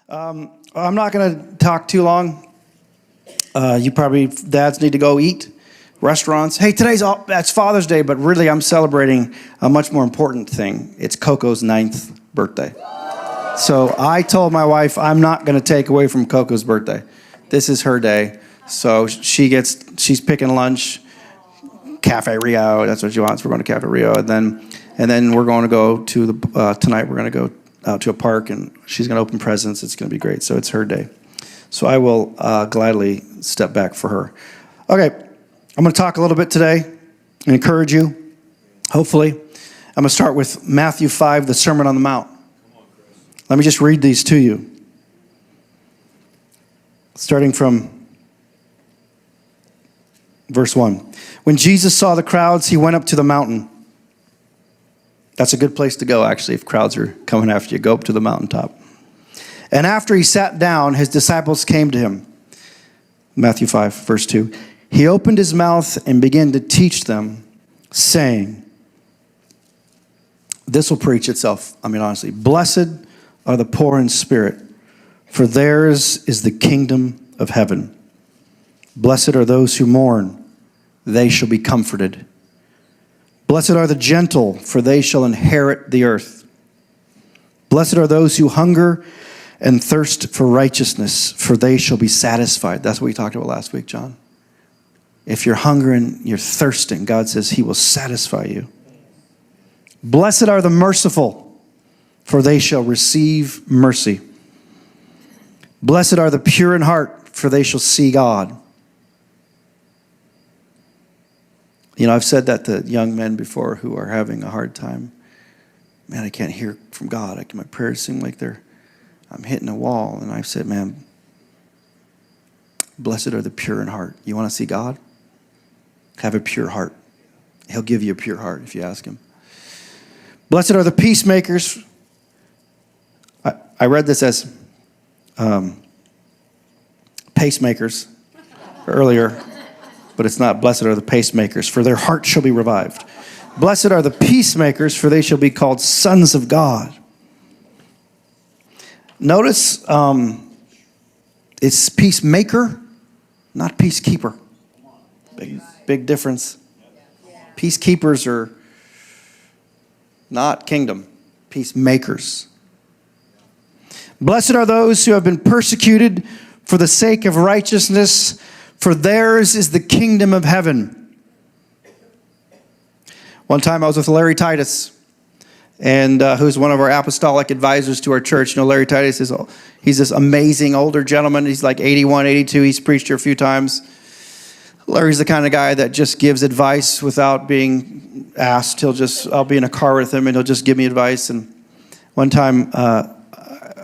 I'm not going to talk too long. You probably, dads need to go eat. Restaurants. Hey, that's Father's Day, but really I'm celebrating a much more important thing. It's Coco's 9th birthday. So I told my wife I'm not going to take away from Coco's birthday. This is her day. So she's picking lunch, Cafe Rio. That's what she wants. We're going to Cafe Rio. And then we're going to go to tonight we're going to go out to a park, and she's going to open presents. It's going to be great. So it's her day. So I will gladly step back for her. Okay. I'm going to talk a little bit today and encourage you, hopefully. I'm going to start with Matthew 5, the Sermon on the Mount. Let me just read these to you. Starting from verse 1. When Jesus saw the crowds, he went up to the mountain. That's a good place to go, actually, if crowds are coming after you. Go up to the mountaintop. And after he sat down, his disciples came to him. Matthew 5, verse 2. He opened his mouth and began to teach them, saying, this will preach itself, honestly. Blessed are the poor in spirit, for theirs is the kingdom of heaven. Blessed are those who mourn, they shall be comforted. Blessed are the gentle, for they shall inherit the earth. Blessed are those who hunger and thirst for righteousness, for they shall be satisfied. That's what we talked about last week, John. If you're hungering, you're thirsting, God says he will satisfy you. Blessed are the merciful, for they shall receive mercy. Blessed are the pure in heart, for they shall see God. I've said that to young men before who are having a hard time. Man, I can't hear from God. My prayers seem like I'm hitting a wall. And I've said, man, blessed are the pure in heart. You want to see God? Have a pure heart. He'll give you a pure heart if you ask him. Blessed are the peacemakers. I read this as pacemakers earlier, but it's not. Blessed are the pacemakers, for their heart shall be revived. Blessed are the peacemakers, for they shall be called sons of God. Notice it's peacemaker, not peacekeeper. Big difference. Peacekeepers are not kingdom. Peacemakers. Blessed are those who have been persecuted for the sake of righteousness, for theirs is the kingdom of heaven. One time I was with Larry Titus, and who's one of our apostolic advisors to our church. Larry Titus he's this amazing older gentleman. He's like 81, 82. He's preached here a few times. Larry's the kind of guy that just gives advice without being asked. I'll be in a car with him and he'll just give me advice. And one time I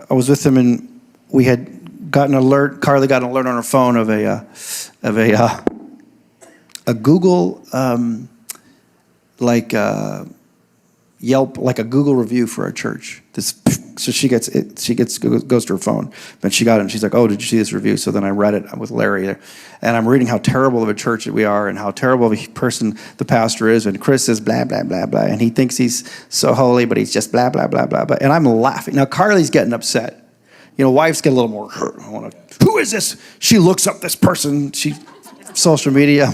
was with him and we had gotten an alert. Carly got an alert on her phone of a Google Yelp, like a Google review for our church. So she goes to her phone, but she got it and she's like, oh, did you see this review? So then I read it with Larry there, and I'm reading how terrible of a church that we are and how terrible of a person the pastor is, and Chris says blah, blah, blah, blah, and he thinks he's so holy, but he's just blah, blah, blah, blah, blah, and I'm laughing. Now Carly's getting upset. Wives get a little more hurt. Who is this? She looks up this person, social media,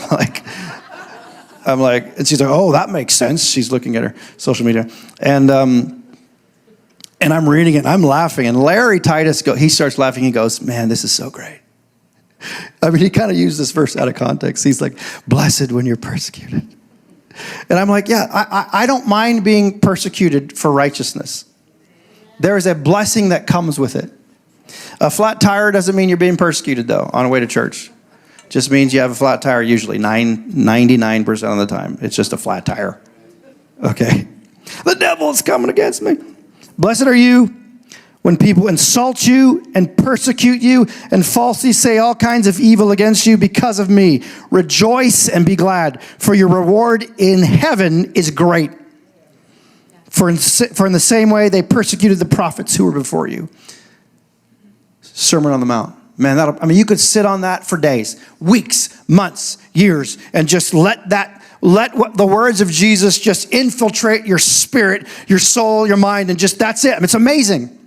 I'm like, and she's like, oh, that makes sense. She's looking at her social media. And I'm reading it, and I'm laughing. And Larry Titus, he starts laughing. He goes, man, this is so great. He kind of used this verse out of context. He's like, blessed when you're persecuted. And I'm like, yeah, I don't mind being persecuted for righteousness. There is a blessing that comes with it. A flat tire doesn't mean you're being persecuted, though, on the way to church. Just means you have a flat tire usually 99% of the time. It's just a flat tire. Okay? The devil is coming against me. Blessed are you when people insult you and persecute you and falsely say all kinds of evil against you because of me. Rejoice and be glad, for your reward in heaven is great. For in the same way they persecuted the prophets who were before you. Sermon on the Mount. Man, you could sit on that for days, weeks, months, years, and just let the words of Jesus just infiltrate your spirit, your soul, your mind, and just that's it. It's amazing.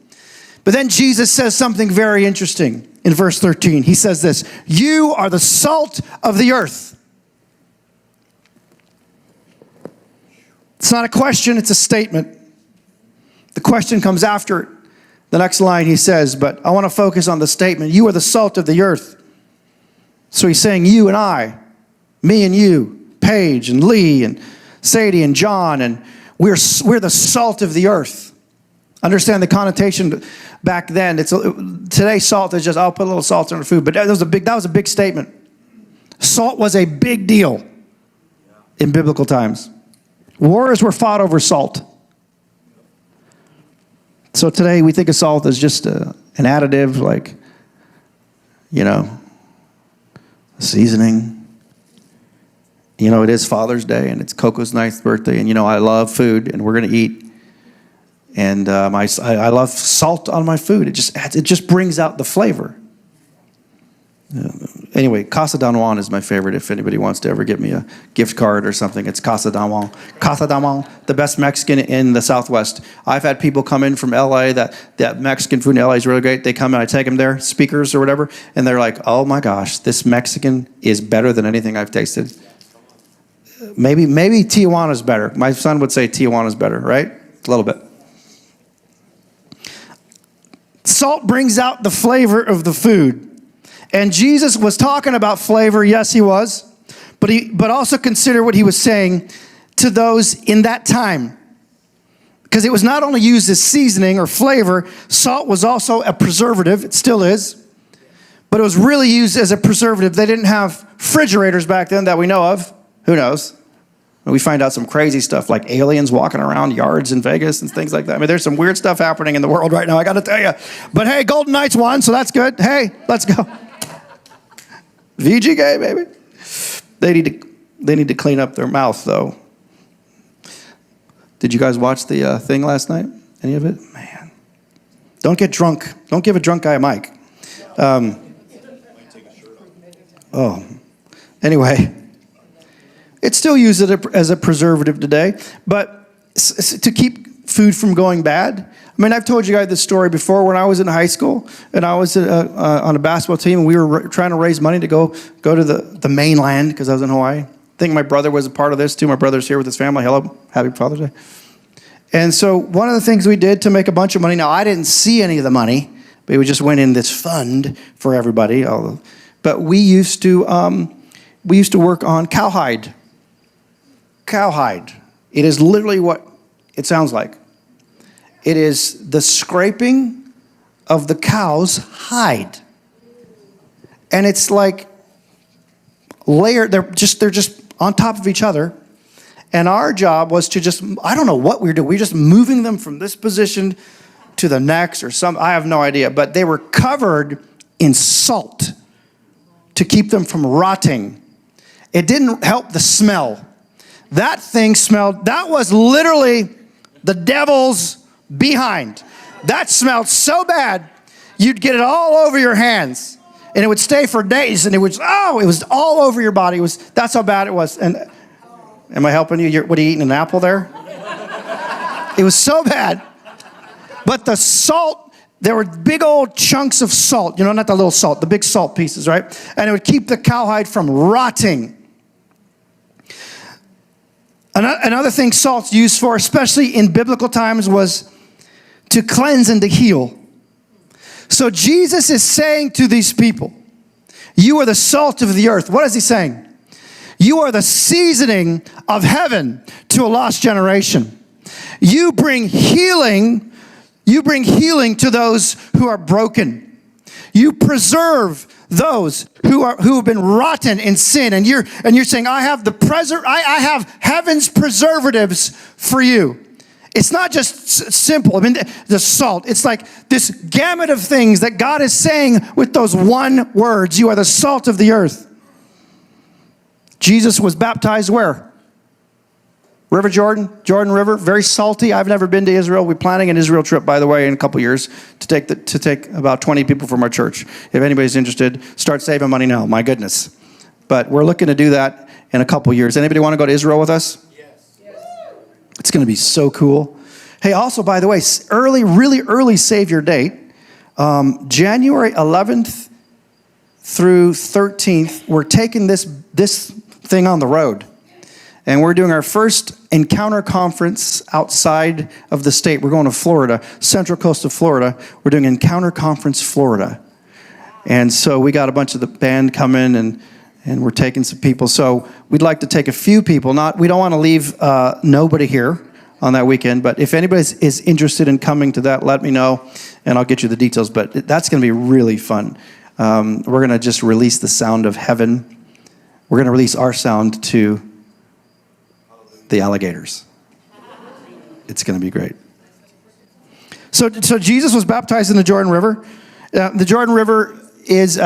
But then Jesus says something very interesting in verse 13. He says this, you are the salt of the earth. It's not a question, it's a statement. The question comes after it. The next line he says, but I want to focus on the statement, you are the salt of the earth. So he's saying you and I, me and you, Paige and Lee and Sadie and John, and we're the salt of the earth. Understand the connotation back then. Today salt is just, I'll put a little salt in our food, but that was a big statement. Salt was a big deal in biblical times. Wars were fought over salt. So today we think of salt as just an additive, like, seasoning. It is Father's Day and it's Coco's 9th birthday, and I love food and we're going to eat. And I love salt on my food. It just brings out the flavor. Anyway, Casa Don Juan is my favorite. If anybody wants to ever give me a gift card or something, it's Casa Don Juan. Casa Don Juan, the best Mexican in the Southwest. I've had people come in from LA that Mexican food in LA is really great. They come and I take them there, speakers or whatever, and they're like, oh my gosh, this Mexican is better than anything I've tasted. Maybe Tijuana's better. My son would say Tijuana's better, right? A little bit. Salt brings out the flavor of the food. And Jesus was talking about flavor, yes he was, but also consider what he was saying to those in that time. Because it was not only used as seasoning or flavor, salt was also a preservative, it still is, but it was really used as a preservative. They didn't have refrigerators back then that we know of. Who knows? We find out some crazy stuff like aliens walking around yards in Vegas and things like that. I mean, there's some weird stuff happening in the world right now, I got to tell you. But hey, Golden Knights won, so that's good. Hey, let's go. VGK, baby. They need to clean up their mouth, though. Did you guys watch the thing last night? Any of it? Man. Don't get drunk. Don't give a drunk guy a mic. Anyway. It's still used as a preservative today, but to keep food from going bad. I mean, I've told you guys this story before. When I was in high school and I was on a basketball team, and we were trying to raise money to go to the mainland because I was in Hawaii. I think my brother was a part of this too. My brother's here with his family. Hello, happy Father's Day. And so one of the things we did to make a bunch of money. Now I didn't see any of the money, but we just went in this fund for everybody. But we used to work on cowhide. Cowhide. It is literally what it sounds like. It is the scraping of the cow's hide. And it's like layered, they're just on top of each other. And our job was to I don't know what we were doing. We were just moving them from this position to the next or I have no idea. But they were covered in salt to keep them from rotting. It didn't help the smell. That thing smelled, that was literally the devil's behind. That smelled so bad, you'd get it all over your hands. And it would stay for days, and it was all over your body. That's how bad it was. And am I helping you? What are you eating, an apple there? It was so bad. But the salt, there were big old chunks of salt, not the little salt, the big salt pieces, right? And it would keep the cowhide from rotting. Another thing salt's used for, especially in biblical times, was to cleanse and to heal. So Jesus is saying to these people, you are the salt of the earth. What is he saying? You are the seasoning of heaven to a lost generation. You bring healing to those who are broken. You preserve those who have been rotten in sin, and you're saying, I have heaven's preservatives for you. It's not just simple. I mean, the salt. It's like this gamut of things that God is saying with those one words. You are the salt of the earth. Jesus was baptized where? River Jordan River, very salty. I've never been to Israel. We're planning an Israel trip, by the way, in a couple years to take about 20 people from our church. If anybody's interested, start saving money now. My goodness. But we're looking to do that in a couple years. Anybody want to go to Israel with us? Yes. It's going to be so cool. Hey, also, by the way, really early save your date. January 11th through 13th, we're taking this thing on the road. And we're doing our first encounter conference outside of the state. We're going to Florida, central coast of Florida. We're doing Encounter Conference Florida. And so we got a bunch of the band coming, and we're taking some people. So we'd like to take a few people. We don't want to leave nobody here on that weekend. But if anybody is interested in coming to that, let me know, and I'll get you the details. But that's going to be really fun. We're going to just release the sound of heaven. We're going to release our sound to the alligators. It's going to be great. So Jesus was baptized in the Jordan River. The Jordan River is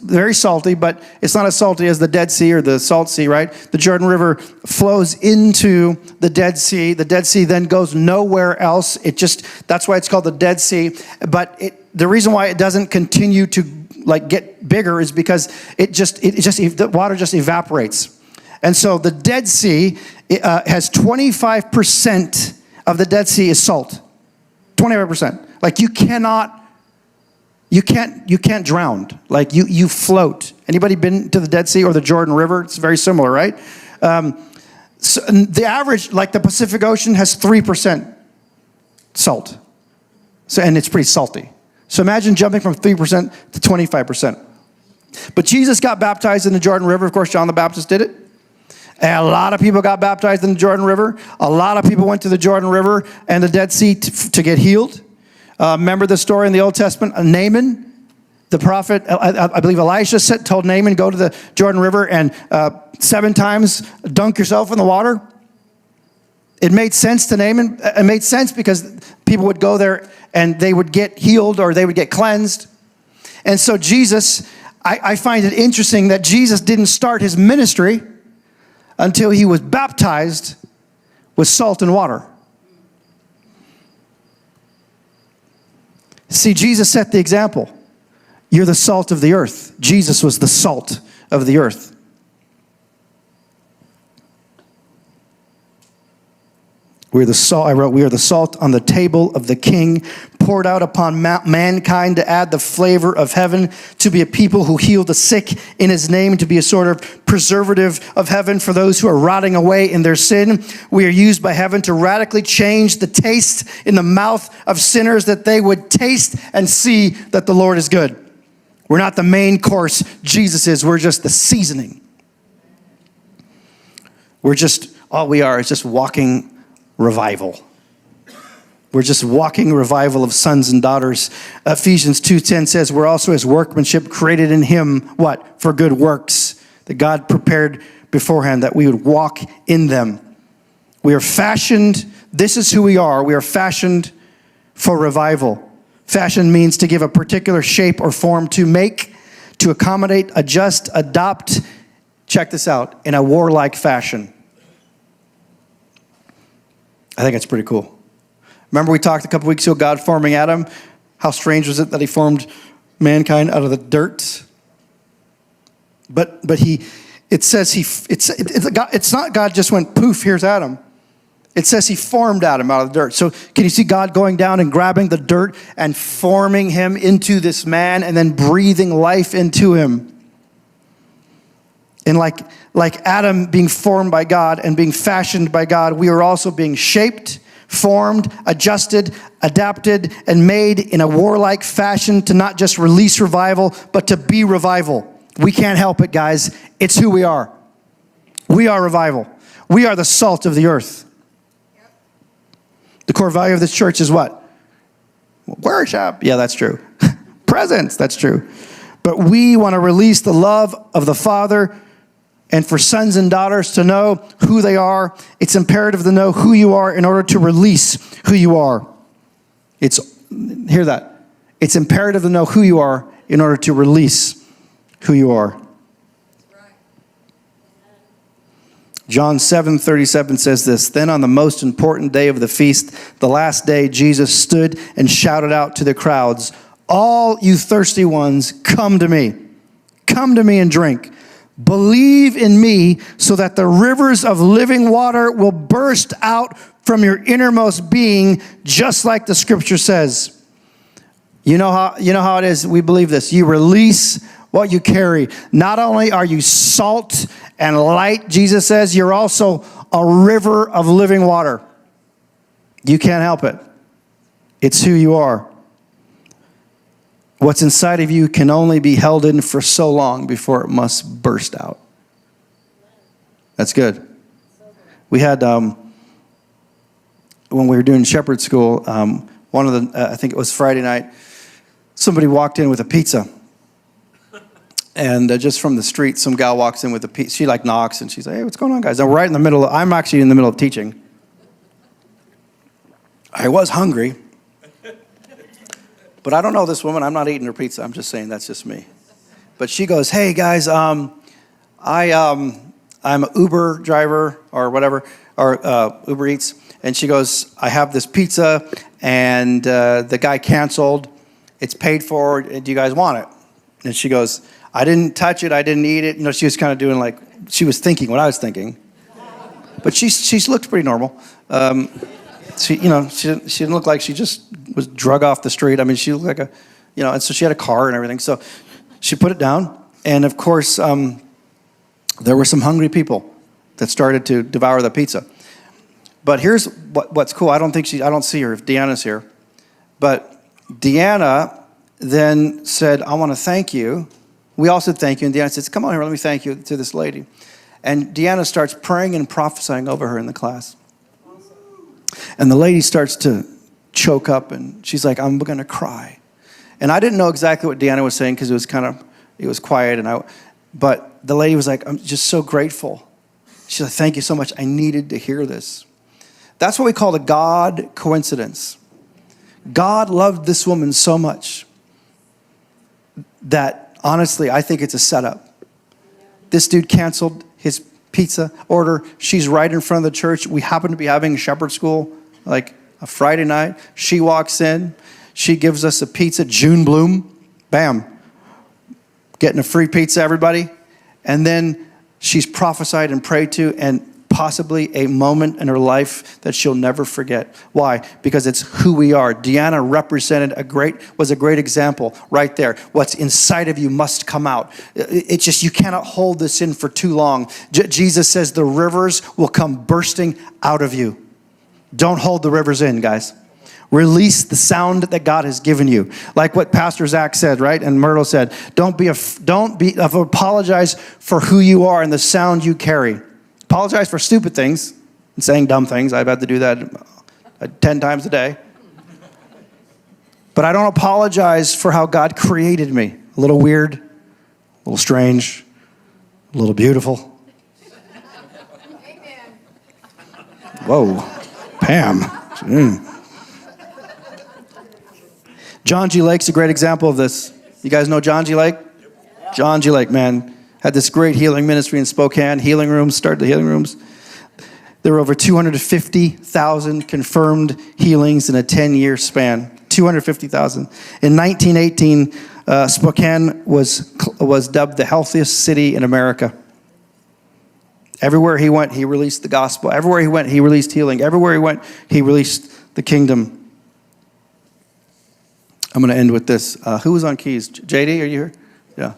very salty, but it's not as salty as the Dead Sea or the Salt Sea, right? The Jordan River flows into the Dead Sea. The Dead Sea then goes nowhere else. That's why it's called the Dead Sea. But the reason why it doesn't continue to get bigger is because the water just evaporates. And so the Dead Sea has 25% of the Dead Sea is salt. 25%. You can't drown. You float. Anybody been to the Dead Sea or the Jordan River? It's very similar, right? So the average, the Pacific Ocean, has 3% salt. And it's pretty salty. So imagine jumping from 3% to 25%. But Jesus got baptized in the Jordan River. Of course, John the Baptist did it. And a lot of people got baptized in the Jordan River. A lot of people went to the Jordan River and the Dead Sea to get healed. Remember the story in the Old Testament? Naaman, the prophet, I believe Elisha told Naaman, go to the Jordan River and 7 times dunk yourself in the water. It made sense to Naaman. It made sense because people would go there and they would get healed or they would get cleansed. And so Jesus, I find it interesting that Jesus didn't start his ministry until he was baptized with salt and water. See, Jesus set the example. You're the salt of the earth. Jesus was the salt of the earth. We are the salt on the table of the King, poured out upon mankind to add the flavor of heaven, to be a people who heal the sick in his name, to be a sort of preservative of heaven for those who are rotting away in their sin. We are used by heaven to radically change the taste in the mouth of sinners, that they would taste and see that the Lord is good. We're not the main course. Jesus is. We're just the seasoning. All we are is just walking revival. We're just walking revival of sons and daughters. Ephesians 2:10 says we're also his workmanship, created in him, what? For good works that God prepared beforehand that we would walk in them. We are fashioned. This is who we are. We are fashioned for revival. Fashion means to give a particular shape or form, to make, to accommodate, adjust, adopt. Check this out. In a warlike fashion. I think it's pretty cool. Remember we talked a couple weeks ago, God forming Adam? How strange was it that he formed mankind out of the dirt? But it's not God just went poof, here's Adam. It says he formed Adam out of the dirt. So can you see God going down and grabbing the dirt and forming him into this man and then breathing life into him? And like Adam being formed by God and being fashioned by God, we are also being shaped, formed, adjusted, adapted, and made in a warlike fashion to not just release revival, but to be revival. We can't help it, guys. It's who we are. We are revival. We are the salt of the earth. The core value of this church is what? Worship. Yeah, that's true. Presence. That's true. But we want to release the love of the Father. And for sons and daughters to know who they are, it's imperative to know who you are in order to release who you are. Hear that. It's imperative to know who you are in order to release who you are. John 7:37 says this, "Then on the most important day of the feast, the last day, Jesus stood and shouted out to the crowds, 'All you thirsty ones, come to me. Come to me and drink. Believe in me so that the rivers of living water will burst out from your innermost being, just like the scripture says.'" You know how it is. We believe this. You release what you carry. Not only are you salt and light, Jesus says, you're also a river of living water. You can't help it. It's who you are. What's inside of you can only be held in for so long before it must burst out. That's good. We had, when we were doing shepherd school, one of the, I think it was Friday night, somebody walked in with a pizza. And just from the street, some gal walks in with a pizza. She like knocks and she's like, hey, what's going on, guys? And we're right in the middle. I'm actually in the middle of teaching. I was hungry. But I don't know this woman. I'm not eating her pizza. I'm just saying that's just me. But she goes, hey, guys, I'm an Uber driver or whatever, or Uber Eats. And she goes, I have this pizza, and the guy canceled. It's paid for. Do you guys want it? And she goes, I didn't touch it. I didn't eat it. You know, she was kind of doing like, she was thinking what I was thinking. But she looked pretty normal. She didn't look like she just was drug off the street. I mean, she looked like a, and so she had a car and everything. So she put it down. And of course, there were some hungry people that started to devour the pizza. But here's what's cool. I don't see her if Deanna's here. But Deanna then said, I want to thank you. We all said thank you. And Deanna says, come on here, let me thank you to this lady. And Deanna starts praying and prophesying over her in the class. And the lady starts to choke up, and she's like, I'm going to cry. And I didn't know exactly what Deanna was saying because it was quiet. But the lady was like, I'm just so grateful. She's like, thank you so much. I needed to hear this. That's what we call the God coincidence. God loved this woman so much that, honestly, I think it's a setup. This dude canceled his pizza order. She's right in front of the church. We happen to be having shepherd school, like a Friday night. She walks in. She gives us a pizza. June Bloom. Bam. Getting a free pizza, everybody. And then she's prophesied and prayed to, and possibly a moment in her life that she'll never forget. Why? Because it's who we are. Deanna represented was a great example right there. What's inside of you must come out. It's just, you cannot hold this in for too long. Jesus says the rivers will come bursting out of you. Don't hold the rivers in, guys. Release the sound that God has given you. Like what Pastor Zach said, right? And Myrtle said, apologize for who you are and the sound you carry. Apologize for stupid things and saying dumb things. I've had to do that 10 times a day. But I don't apologize for how God created me. A little weird, a little strange, a little beautiful. Amen. Whoa, Pam. John G. Lake's a great example of this. You guys know John G. Lake? John G. Lake, man. Had this great healing ministry in Spokane, healing rooms, started the healing rooms. There were over 250,000 confirmed healings in a 10-year span. 250,000. In 1918, Spokane was dubbed the healthiest city in America. Everywhere he went, he released the gospel. Everywhere he went, he released healing. Everywhere he went, he released the kingdom. I'm going to end with this. Who was on keys? JD, are you here? Yeah.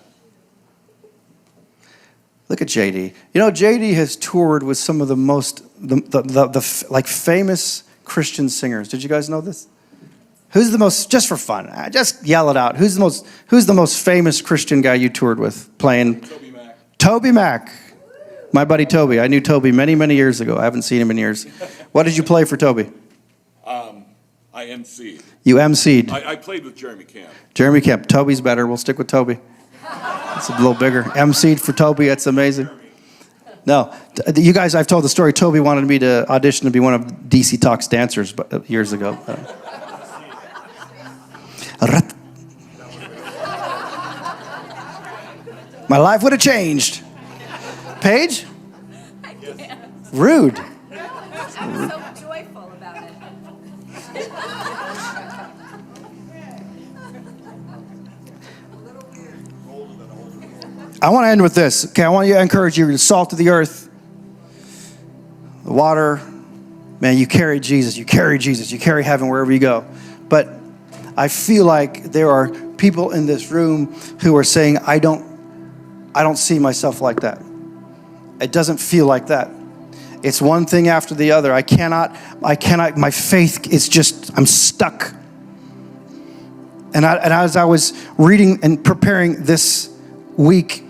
Look at JD. You know, JD has toured with some of the most, like famous Christian singers. Did you guys know this? Who's the most, just for fun, just yell it out. Who's the most famous Christian guy you toured with playing? Toby Mac. Toby Mac. My buddy Toby. I knew Toby many, many years ago. I haven't seen him in years. What did you play for Toby? I emceed. You emceed. I played with Jeremy Camp. Jeremy Camp. Toby's better. We'll stick with Toby. It's a little bigger. emceed for Toby. That's amazing. No, you guys, I've told the story. Toby wanted me to audition to be one of DC Talk's dancers years ago. My life would have changed. Paige? Rude. I'm so joyful about it. I want to end with this. Okay, I want to encourage you, the salt of the earth, the water. Man, you carry Jesus. You carry Jesus. You carry heaven wherever you go. But I feel like there are people in this room who are saying, I don't see myself like that. It doesn't feel like that. It's one thing after the other. I cannot, my faith is just, I'm stuck. And as I was reading and preparing this week,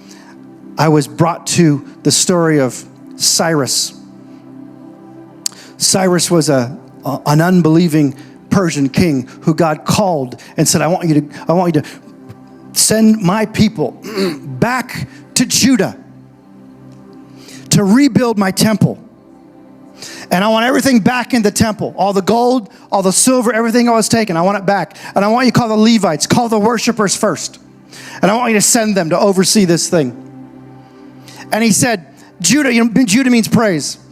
I was brought to the story of Cyrus. Cyrus was an unbelieving Persian king who God called and said, I want you to send my people back to Judah to rebuild my temple. And I want everything back in the temple. All the gold, all the silver, everything I was taken, I want it back. And I want you to call the Levites, call the worshipers first. And I want you to send them to oversee this thing. And he said, Judah, Judah means praise.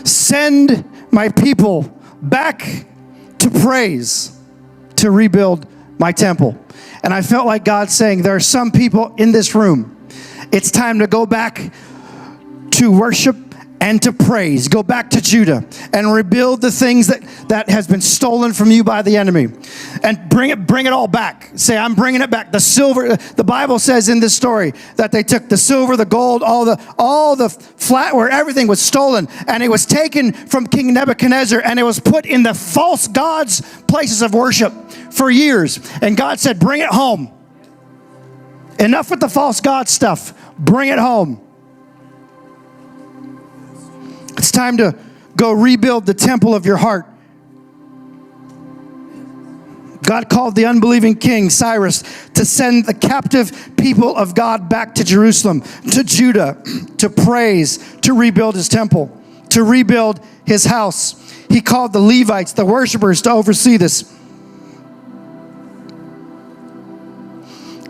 Send my people back to praise to rebuild my temple. And I felt like God saying, there are some people in this room. It's time to go back to worship and to praise. Go back to Judah and rebuild the things that has been stolen from you by the enemy. And bring it all back. Say, I'm bringing it back. The silver, the Bible says in this story that they took the silver, the gold, all the flatware, everything was stolen. And it was taken from King Nebuchadnezzar and it was put in the false gods' places of worship for years. And God said, bring it home. Enough with the false god stuff. Bring it home. It's time to go rebuild the temple of your heart. God called the unbelieving king, Cyrus, to send the captive people of God back to Jerusalem, to Judah, to praise, to rebuild his temple, to rebuild his house. He called the Levites, the worshipers, to oversee this.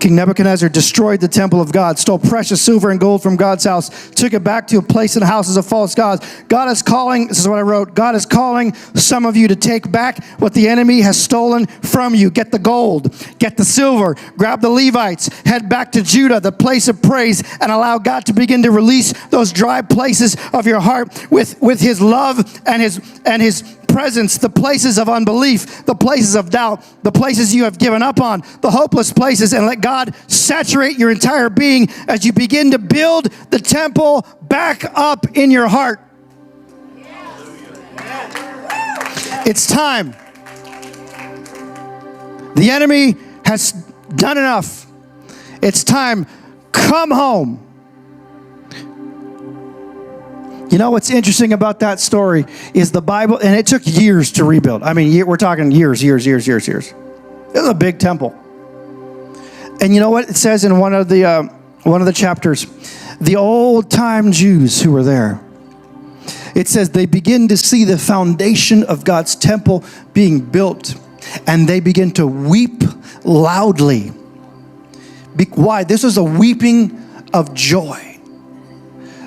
King Nebuchadnezzar destroyed the temple of God, stole precious silver and gold from God's house, took it back to a place in the houses of false gods. God is calling, this is what I wrote, God is calling some of you to take back what the enemy has stolen from you. Get the gold, get the silver, grab the Levites, head back to Judah, the place of praise, and allow God to begin to release those dry places of your heart with his love and his presence, the places of unbelief, the places of doubt, the places you have given up on, the hopeless places, and let God saturate your entire being as you begin to build the temple back up in your heart. It's time. The enemy has done enough. It's time. Come home. You know what's interesting about that story is the Bible, and it took years to rebuild. I mean, we're talking years. It was a big temple. And you know what it says in one of the chapters? The old-time Jews who were there. It says they begin to see the foundation of God's temple being built, and they begin to weep loudly. Why? This was a weeping of joy.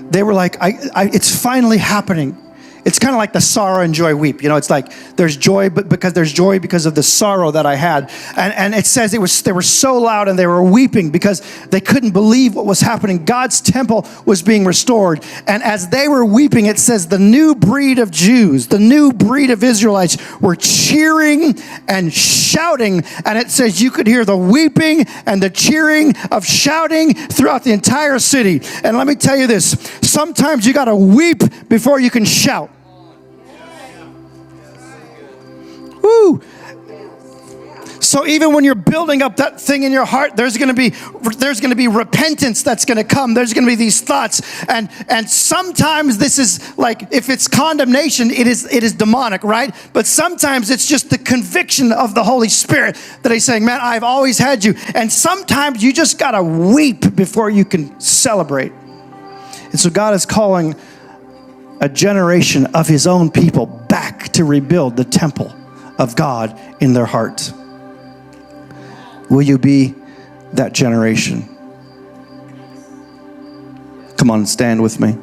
They were like, it's finally happening. It's kind of like the sorrow and joy weep. You know, it's like there's joy, but because there's joy because of the sorrow that I had. And it says they were so loud and they were weeping because they couldn't believe what was happening. God's temple was being restored. And as they were weeping, it says the new breed of Jews, the new breed of Israelites were cheering and shouting. And it says you could hear the weeping and the cheering of shouting throughout the entire city. And let me tell you this, sometimes you got to weep before you can shout. Woo. So even when you're building up that thing in your heart, there's going to be repentance that's going to come. There's going to be these thoughts, and sometimes this is like, if it's condemnation, it is demonic, right? But sometimes it's just the conviction of the Holy Spirit that He's saying, "Man, I've always had you." And sometimes you just got to weep before you can celebrate. And so God is calling a generation of His own people back to rebuild the temple of God in their heart. Will you be that generation? Come on, stand with me.